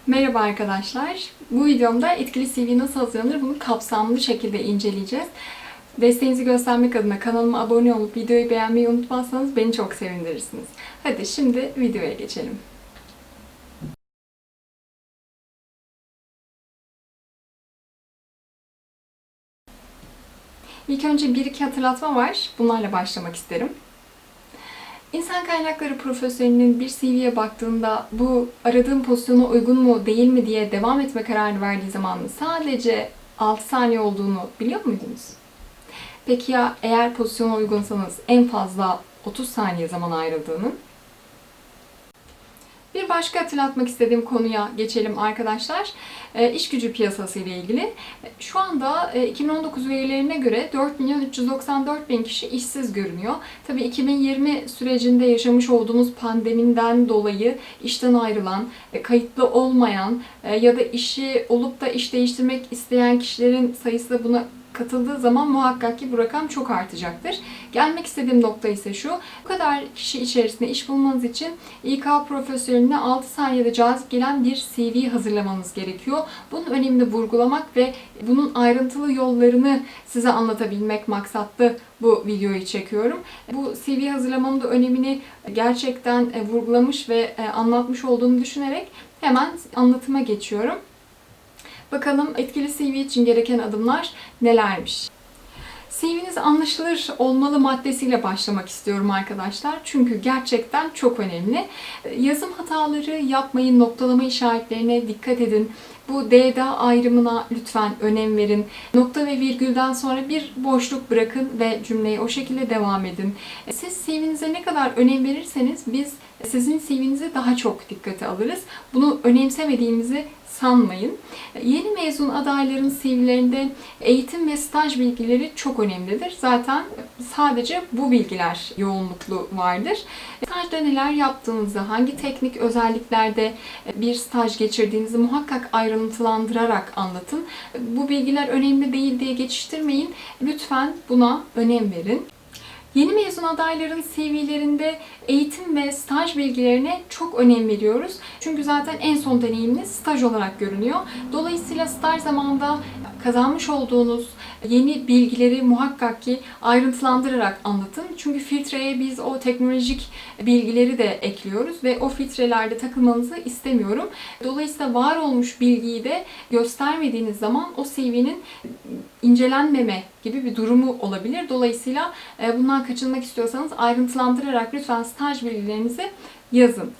Merhaba arkadaşlar. Bu videomda etkili CV nasıl hazırlanır bunu kapsamlı şekilde inceleyeceğiz. Desteğinizi göstermek adına kanalıma abone olup videoyu beğenmeyi unutmazsanız beni çok sevindirirsiniz. Hadi şimdi videoya geçelim. İlk önce bir iki hatırlatma var. Bunlarla başlamak isterim. İnsan kaynakları profesyonelinin bir CV'ye baktığında bu aradığım pozisyona uygun mu değil mi diye devam etme kararı verdiği zaman sadece 6 saniye olduğunu biliyor muydunuz? Peki ya eğer pozisyona uygunsanız en fazla 30 saniye zaman ayrıldığını? Bir başka hatırlatmak istediğim konuya geçelim arkadaşlar. İş gücü piyasası ile ilgili. Şu anda 2019 verilerine göre 4.394.000 kişi işsiz görünüyor. Tabii 2020 sürecinde yaşamış olduğumuz pandemiden dolayı işten ayrılan, kayıtlı olmayan ya da işi olup da iş değiştirmek isteyen kişilerin sayısı da buna katıldığı zaman muhakkak ki bu rakam çok artacaktır. Gelmek istediğim nokta ise şu, bu kadar kişi içerisinde iş bulmanız için İK profesyoneline 6 saniyede cazip gelen bir CV hazırlamanız gerekiyor. Bunun önemini vurgulamak ve bunun ayrıntılı yollarını size anlatabilmek maksatlı bu videoyu çekiyorum. Bu CV hazırlamanın da önemini gerçekten vurgulamış ve anlatmış olduğumu düşünerek hemen anlatıma geçiyorum. Bakalım etkili CV için gereken adımlar nelermiş? CV'niz anlaşılır olmalı maddesiyle başlamak istiyorum arkadaşlar. Çünkü gerçekten çok önemli. Yazım hataları yapmayın, noktalama işaretlerine dikkat edin. Bu DDA ayrımına lütfen önem verin. Nokta ve virgülden sonra bir boşluk bırakın ve cümleye o şekilde devam edin. Siz CV'nize ne kadar önem verirseniz biz sizin CV'nizi daha çok dikkate alırız. Bunu önemsemediğimizi sanmayın. Yeni mezun adayların CV'lerinde eğitim ve staj bilgileri çok önemlidir. Zaten sadece bu bilgiler yoğunluklu vardır. Stajda neler yaptığınızı, hangi teknik özelliklerde bir staj geçirdiğinizi muhakkak ayrıntılandırarak anlatın. Bu bilgiler önemli değil diye geçiştirmeyin. Lütfen buna önem verin. Yeni mezun adayların CV'lerinde eğitim ve staj bilgilerine çok önem veriyoruz. Çünkü zaten en son deneyiminiz staj olarak görünüyor. Dolayısıyla staj zamanında kazanmış olduğunuz yeni bilgileri muhakkak ki ayrıntılandırarak anlatın. Çünkü filtreye biz o teknolojik bilgileri de ekliyoruz ve o filtrelerde takılmanızı istemiyorum. Dolayısıyla var olmuş bilgiyi de göstermediğiniz zaman o CV'nin incelenmeme gibi bir durumu olabilir. Dolayısıyla bundan kaçınmak istiyorsanız ayrıntılandırarak lütfen staj bilgilerinizi yazın.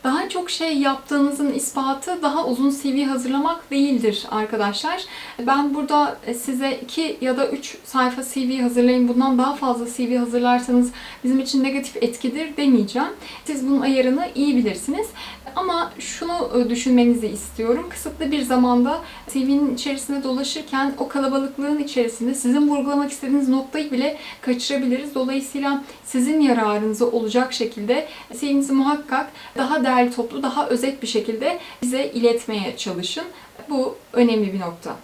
Daha çok şey yaptığınızın ispatı daha uzun CV hazırlamak değildir arkadaşlar. Ben burada size 2 ya da 3 sayfa CV hazırlayın, bundan daha fazla CV hazırlarsanız bizim için negatif etkidir demeyeceğim. Siz bunun ayarını iyi bilirsiniz. Ama şunu düşünmenizi istiyorum. Kısıtlı bir zamanda CV'nin içerisinde dolaşırken o kalabalıklığın içerisinde sizin vurgulamak istediğiniz noktayı bile kaçırabiliriz. Dolayısıyla sizin yararınıza olacak şekilde CV'nizi muhakkak daha değerli toplu, daha özet bir şekilde bize iletmeye çalışın. Bu önemli bir nokta.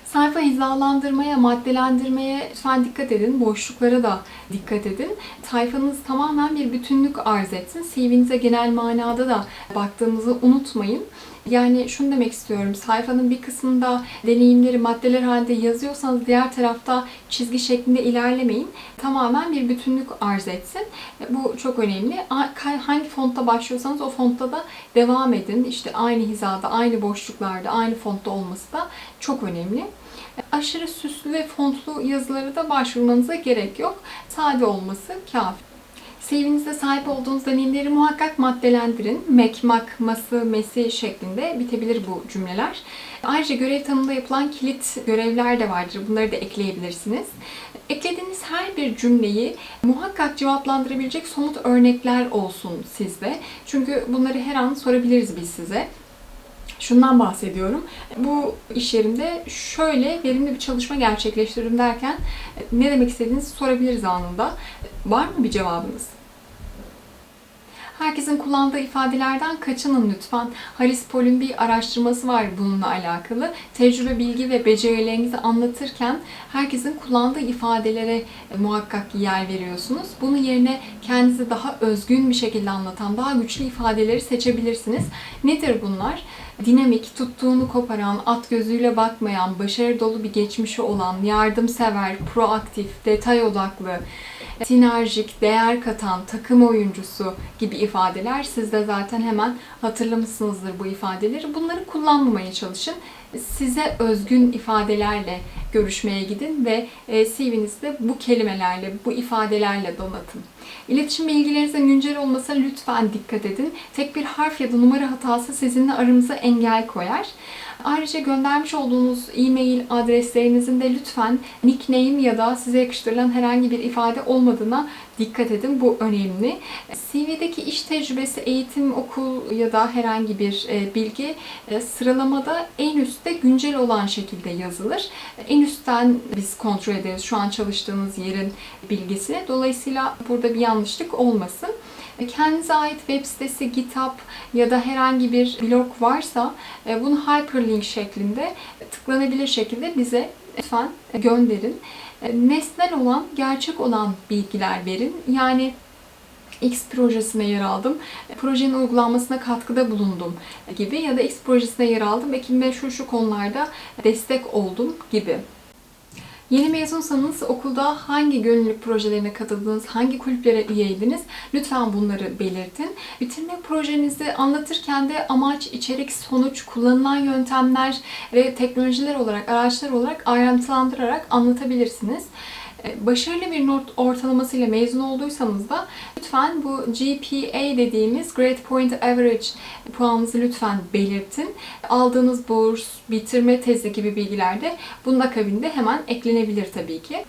Sayfa hizalandırmaya, maddelendirmeye lütfen dikkat edin. Boşluklara da dikkat edin. Sayfanız tamamen bir bütünlük arz etsin. CV'nize genel manada da baktığımızı unutmayın. Yani şunu demek istiyorum. Sayfanın bir kısmında deneyimleri maddeler halinde yazıyorsanız diğer tarafta çizgi şeklinde ilerlemeyin. Tamamen bir bütünlük arz etsin. Bu çok önemli. Hangi fontta başlıyorsanız o fontta da devam edin. İşte aynı hizada, aynı boşluklarda, aynı fontta olması da çok önemli. Aşırı süslü ve fontlu yazıları da başvurmanıza gerek yok. Sade olması kafi. CV'nizde sahip olduğunuz deneyimleri muhakkak maddelendirin. Mek, mak, ması, mesi şeklinde bitebilir bu cümleler. Ayrıca görev tanımında yapılan kilit görevler de vardır. Bunları da ekleyebilirsiniz. Eklediğiniz her bir cümleyi muhakkak cevaplandırabilecek somut örnekler olsun sizde. Çünkü bunları her an sorabiliriz biz size. Şundan bahsediyorum. Bu iş yerinde şöyle verimli bir çalışma gerçekleştirdim derken ne demek istediğinizi sorabiliriz anında. Var mı bir cevabınız? Herkesin kullandığı ifadelerden kaçının lütfen. Harris Poll'ün bir araştırması var bununla alakalı. Tecrübe, bilgi ve becerilerinizi anlatırken herkesin kullandığı ifadelere muhakkak yer veriyorsunuz. Bunun yerine kendinizi daha özgün bir şekilde anlatan, daha güçlü ifadeleri seçebilirsiniz. Nedir bunlar? Dinamik, tuttuğunu koparan, at gözüyle bakmayan, başarı dolu bir geçmişi olan, yardımsever, proaktif, detay odaklı, sinerjik, değer katan, takım oyuncusu gibi ifadeler. Siz de zaten hemen hatırlamışsınızdır bu ifadeleri. Bunları kullanmamaya çalışın. Size özgün ifadelerle görüşmeye gidin ve CV'nizi de bu kelimelerle, bu ifadelerle donatın. İletişim bilgilerinizin güncel olmasına lütfen dikkat edin. Tek bir harf ya da numara hatası sizinle aranıza engel koyar. Ayrıca göndermiş olduğunuz e-mail adreslerinizin de lütfen nickname ya da size yakıştırılan herhangi bir ifade olmadığına dikkat edin. Bu önemli. CV'deki iş tecrübesi, eğitim, okul ya da herhangi bir bilgi sıralamada en üstte güncel olan şekilde yazılır. En üstten biz kontrol ederiz şu an çalıştığınız yerin bilgisini. Dolayısıyla burada bir yanlışlık olmasın. Kendinize ait web sitesi, GitHub ya da herhangi bir blog varsa bunu hyperlink şeklinde tıklanabilir şekilde bize lütfen gönderin. Nesnel olan, gerçek olan bilgiler verin. Yani X projesine yer aldım, projenin uygulanmasına katkıda bulundum gibi ya da X projesine yer aldım, ekibime şu konularda destek oldum gibi. Yeni mezunsanız okulda hangi gönüllülük projelerine katıldınız, hangi kulüplere üyeydiniz? Lütfen bunları belirtin. Bitirme projenizi anlatırken de amaç, içerik, sonuç, kullanılan yöntemler ve teknolojiler olarak, araçlar olarak ayrıntılandırarak anlatabilirsiniz. Başarılı bir not ortalamasıyla mezun olduysanız da lütfen bu GPA dediğimiz Grade Point Average puanınızı lütfen belirtin. Aldığınız burs, bitirme tezi gibi bilgiler de bunun akabinde hemen eklenebilir tabii ki.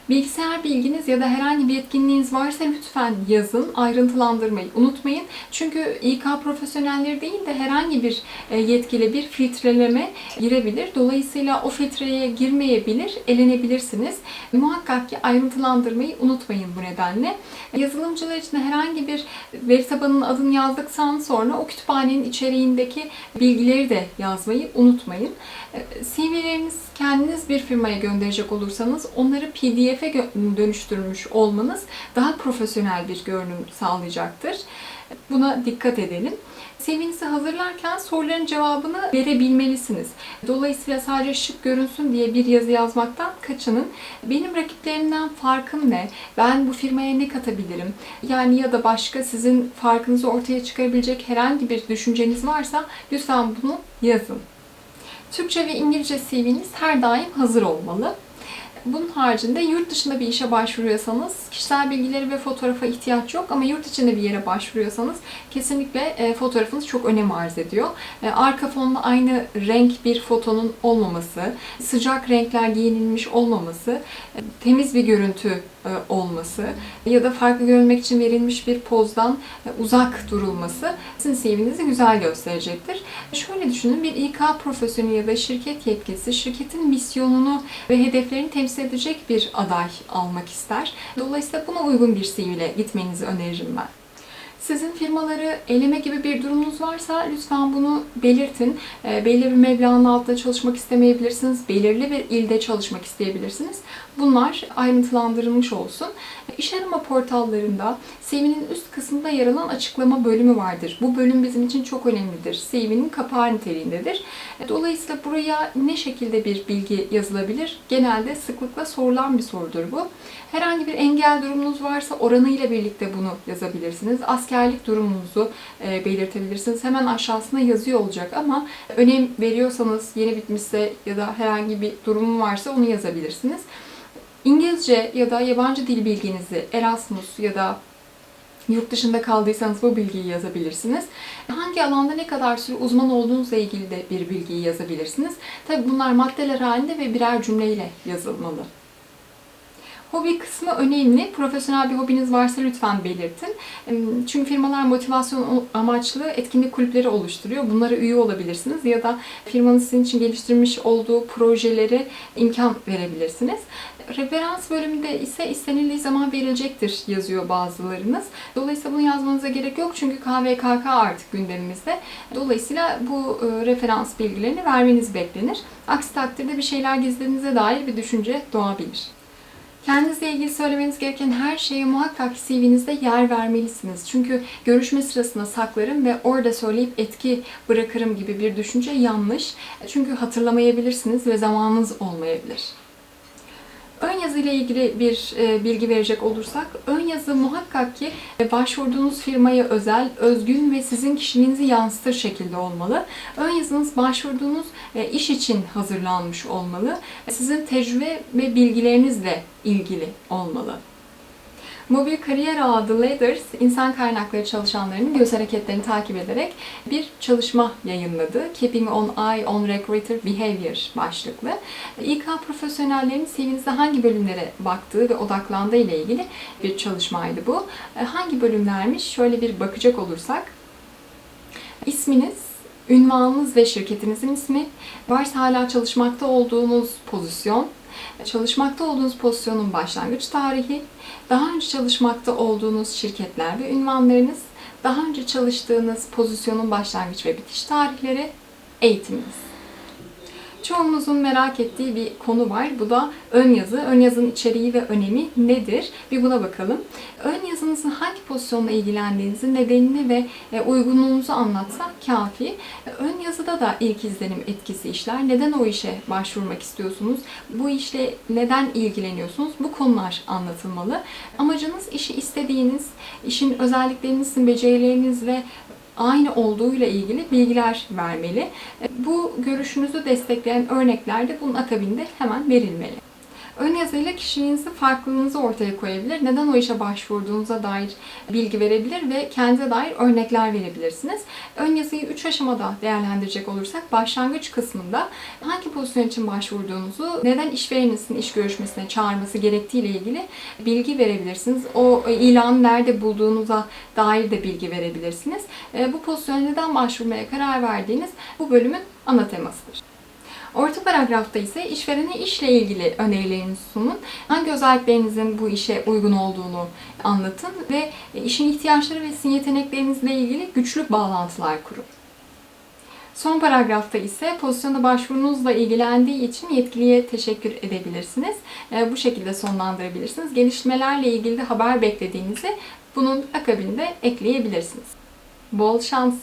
Bilgisayar bilginiz ya da herhangi bir yetkinliğiniz varsa lütfen yazın, ayrıntılandırmayı unutmayın. Çünkü İK profesyonelleri değil de herhangi bir yetkili bir filtreleme girebilir. Dolayısıyla o filtreye girmeyebilir, elenebilirsiniz. Muhakkak ki ayrıntılandırmayı unutmayın bu nedenle. Yazılımcılar için herhangi bir veri tabanının adını yazdıktan sonra o kütüphanenin içeriğindeki bilgileri de yazmayı unutmayın. CV'leriniz kendiniz bir firmaya gönderecek olursanız onları PDF'e dönüştürmüş olmanız daha profesyonel bir görünüm sağlayacaktır. Buna dikkat edelim. CV'nizi hazırlarken soruların cevabını verebilmelisiniz. Dolayısıyla sadece şık görünsün diye bir yazı yazmaktan kaçının. Benim rakiplerimden farkım ne? Ben bu firmaya ne katabilirim? Yani ya da başka sizin farkınızı ortaya çıkarabilecek herhangi bir düşünceniz varsa lütfen bunu yazın. Türkçe ve İngilizce CV'niz her daim hazır olmalı. Bunun haricinde yurt dışında bir işe başvuruyorsanız kişisel bilgileri ve fotoğrafa ihtiyaç yok ama yurt içinde bir yere başvuruyorsanız kesinlikle fotoğrafınız çok önem arz ediyor. Arka fonla aynı renk bir fotonun olmaması, sıcak renkler giyinilmiş olmaması, temiz bir görüntü olması ya da farklı görünmek için verilmiş bir pozdan uzak durulması sizin CV'nizi güzel gösterecektir. Şöyle düşünün, bir İK profesyoneli ya da şirket yetkilisi şirketin misyonunu ve hedeflerini temsil edecek bir aday almak ister. Dolayısıyla buna uygun bir CV ile gitmenizi öneririm ben. Sizin firmaları eleme gibi bir durumunuz varsa lütfen bunu belirtin. Belirli bir meblağın altında çalışmak istemeyebilirsiniz. Belirli bir ilde çalışmak isteyebilirsiniz. Bunlar ayrıntılandırılmış olsun. İş arama portallarında CV'nin üst kısmında yer alan açıklama bölümü vardır. Bu bölüm bizim için çok önemlidir. CV'nin kapağı niteliğindedir. Dolayısıyla buraya ne şekilde bir bilgi yazılabilir? Genelde sıklıkla sorulan bir sorudur bu. Herhangi bir engel durumunuz varsa oranıyla birlikte bunu yazabilirsiniz. Askerlik durumunuzu belirtebilirsiniz. Hemen aşağısına yazıyor olacak ama önem veriyorsanız, yeni bitmişse ya da herhangi bir durumu varsa onu yazabilirsiniz. İngilizce ya da yabancı dil bilginizi, Erasmus ya da yurt dışında kaldıysanız bu bilgiyi yazabilirsiniz. Hangi alanda ne kadar süre uzman olduğunuzla ilgili de bir bilgiyi yazabilirsiniz. Tabii bunlar maddeler halinde ve birer cümleyle yazılmalı. Hobi kısmı önemli. Profesyonel bir hobiniz varsa lütfen belirtin. Çünkü firmalar motivasyon amaçlı etkinlik kulüpleri oluşturuyor. Bunlara üye olabilirsiniz ya da firmanın sizin için geliştirmiş olduğu projeleri imkan verebilirsiniz. Referans bölümünde ise istenildiği zaman verilecektir yazıyor bazılarınız. Dolayısıyla bunu yazmanıza gerek yok çünkü KVKK artık gündemimizde. Dolayısıyla bu referans bilgilerini vermeniz beklenir. Aksi takdirde bir şeyler gizlediğinize dair bir düşünce doğabilir. Kendinizle ilgili söylemeniz gereken her şeye muhakkak CV'nizde yer vermelisiniz. Çünkü görüşme sırasında saklarım ve orada söyleyip etki bırakırım gibi bir düşünce yanlış. Çünkü hatırlamayabilirsiniz ve zamanınız olmayabilir. Ön yazı ile ilgili bir bilgi verecek olursak, ön yazı muhakkak ki başvurduğunuz firmaya özel, özgün ve sizin kişiliğinizi yansıtır şekilde olmalı. Ön yazınız başvurduğunuz iş için hazırlanmış olmalı. Sizin tecrübe ve bilgilerinizle ilgili olmalı. Mobil kariyer ağı The Ladders, insan kaynakları çalışanlarının göz hareketlerini takip ederek bir çalışma yayınladı. Keeping an Eye on Recruiter Behavior başlıklı. İK profesyonellerinin CV'nizde hangi bölümlere baktığı ve odaklandığı ile ilgili bir çalışmaydı bu. Hangi bölümlermiş? Şöyle bir bakacak olursak, isminiz, ünvanınız ve şirketinizin ismi, varsa hala çalışmakta olduğunuz pozisyon, çalışmakta olduğunuz pozisyonun başlangıç tarihi, daha önce çalışmakta olduğunuz şirketler ve ünvanlarınız, daha önce çalıştığınız pozisyonun başlangıç ve bitiş tarihleri, eğitiminiz. Çoğumuzun merak ettiği bir konu var. Bu da ön yazı. Ön yazının içeriği ve önemi nedir? Bir buna bakalım. Ön yazınızın hangi pozisyonla ilgilendiğinizi, nedenini ve uygunluğunuzu anlatsa kafi. Ön yazıda da ilk izlenim etkisi işler. Neden o işe başvurmak istiyorsunuz? Bu işle neden ilgileniyorsunuz? Bu konular anlatılmalı. Amacınız işi istediğiniz, işin özelliklerinizin, becerileriniz ve aynı olduğuyla ilgili bilgiler vermeli. Bu görüşünüzü destekleyen örnekler de bunun akabinde hemen verilmeli. Ön yazıyla kişiliğinizi, farklılığınızı ortaya koyabilir. Neden o işe başvurduğunuza dair bilgi verebilir ve kendinize dair örnekler verebilirsiniz. Ön yazıyı 3 aşamada değerlendirecek olursak, başlangıç kısmında hangi pozisyon için başvurduğunuzu, neden işvereninizin iş görüşmesine çağırması gerektiği ile ilgili bilgi verebilirsiniz. O ilanı nerede bulduğunuza dair de bilgi verebilirsiniz. Bu pozisyona neden başvurmaya karar verdiğiniz bu bölümün ana temasıdır. Orta paragrafta ise işverene işle ilgili önerilerinizi sunun. Hangi özelliklerinizin bu işe uygun olduğunu anlatın ve işin ihtiyaçları ve sizin yeteneklerinizle ilgili güçlü bağlantılar kurun. Son paragrafta ise pozisyona başvurunuzla ilgilendiği için yetkiliye teşekkür edebilirsiniz. Bu şekilde sonlandırabilirsiniz. Gelişmelerle ilgili de haber beklediğinizi bunun akabinde ekleyebilirsiniz. Bol şans!